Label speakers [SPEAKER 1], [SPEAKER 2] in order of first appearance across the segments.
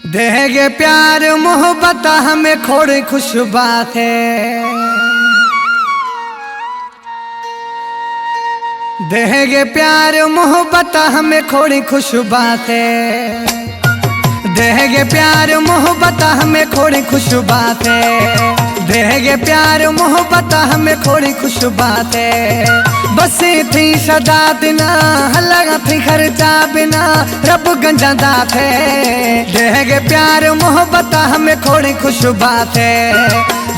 [SPEAKER 1] देगे प्यार मोहब्बत हमें खोड़ खुश बात है। देगे प्यार मोहब्बत हमें खोड़ी खुश बात है। देगे प्यार मोहब्बत हमें खोड़ी खुश बात है। देगे प्यार मोहब्बत हमें खोड़ी खुश बात है। बसे थी सदा दिना लगा थी खर्चा बिना रब गंजा दात है। देगे प्यार मोहब्बत हमें खोड़ी खुश बात है।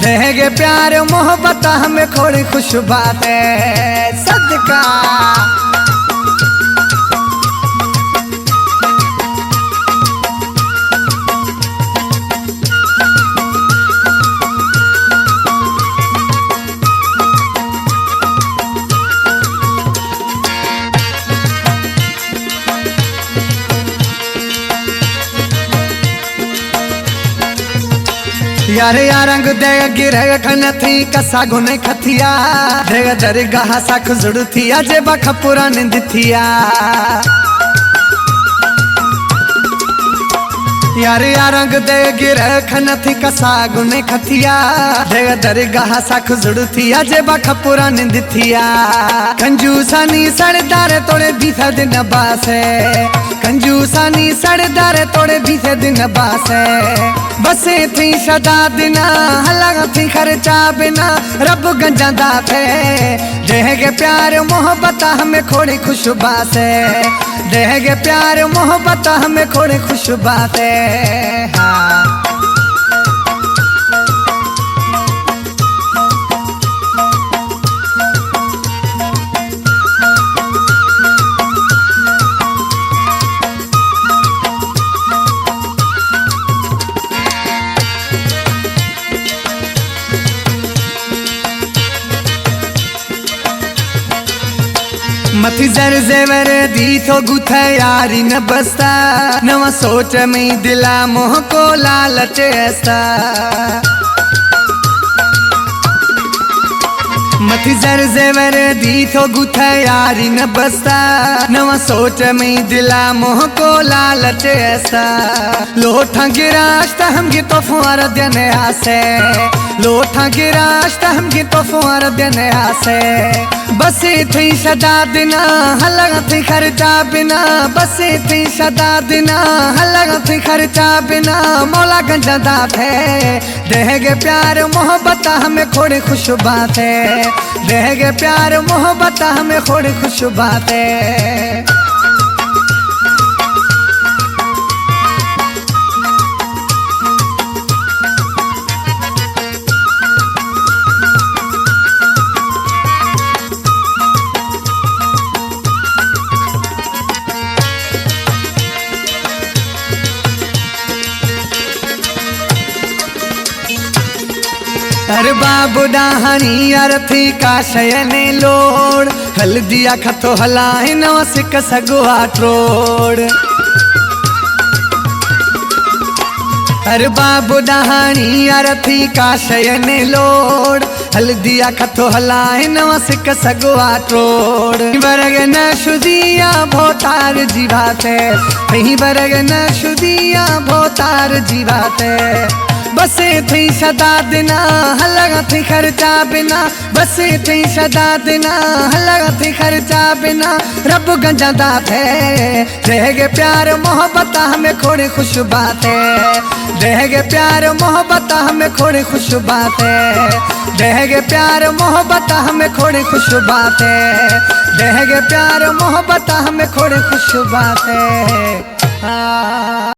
[SPEAKER 1] देगे प्यार मोहब्बत हमें खोड़ी खुश बात है। सदका यार यारंग दे गिर खन थी कसा गुने खथिया दे दरगाह सख जुड़ थिया जे बख पुरान दिथिया। यार यारंग दे गिर खन थी कसा गुने खथिया दे दरगाह सख जुड़ थिया जे बख पुरान दिथिया। कंजूसानी सड़दार तोड़े बीसा दिन बासे। कंजूसानी सड़दार तोड़े बीसे दिन बासे। बसे थी सदा दिना लगा थी खर्चा बिना रब गंजा दात है। देगे प्यार मोहब्बत हमें खोड़ी खुश बात है। देगे प्यार मोहब्बत हमें खोड़ी खुश बात है। हाँ मथी जर जेवर दी तो गुथा यारी न बसता नवा सोच में दिला मोह को लालच ऐसा। मथी जर जेवर दी तो गुथा यारी न बसता नवा सोच में दिला मोह को लालच ऐसा। लोठा गिराश्ता हम गी तो फुआर देने आसे। लोठा गिराश्ता हम गी तो फुआर देने आसे। बसे थी सदा दिना लगा थी खर्चा बिना। बसे थी सदा दिना लगा थी खर्चा बिना मौला गंजा दात है। देगे प्यार मोहब्बत हमें खोड़ी खुश बात है। देगे प्यार मोहब्बत हमें खोड़ी खुश बात है। अरे बाबू डाहनी अरथी का शयने लोड हल्दिया खतो हलाए नवा सिक सगुआ ट्रोड। अरे बाबू डाहनी अरथी का शयने लोड हल्दिया खतो हलाए नवा सिक सगुआ ट्रोड। बरग न शुदिया भोतार जीवाते कहीं बरग न शुदिया भोतार जीवाते। बसे थी सदा दिना लगा थी खर्चा बिना। बसे थी सदा दिना लगा थी खर्चा बिना रब गंजा दात है। देगे प्यार मोहब्बत हमें खोड़ी खुश बात है। देगे प्यार मोहब्बत हमें खोड़ी खुश बात है। देगे प्यार मोहब्बत हमें खोड़ी खुश बात है। देगे प्यार मोहब्बत हमें खोड़ी खुश बात है।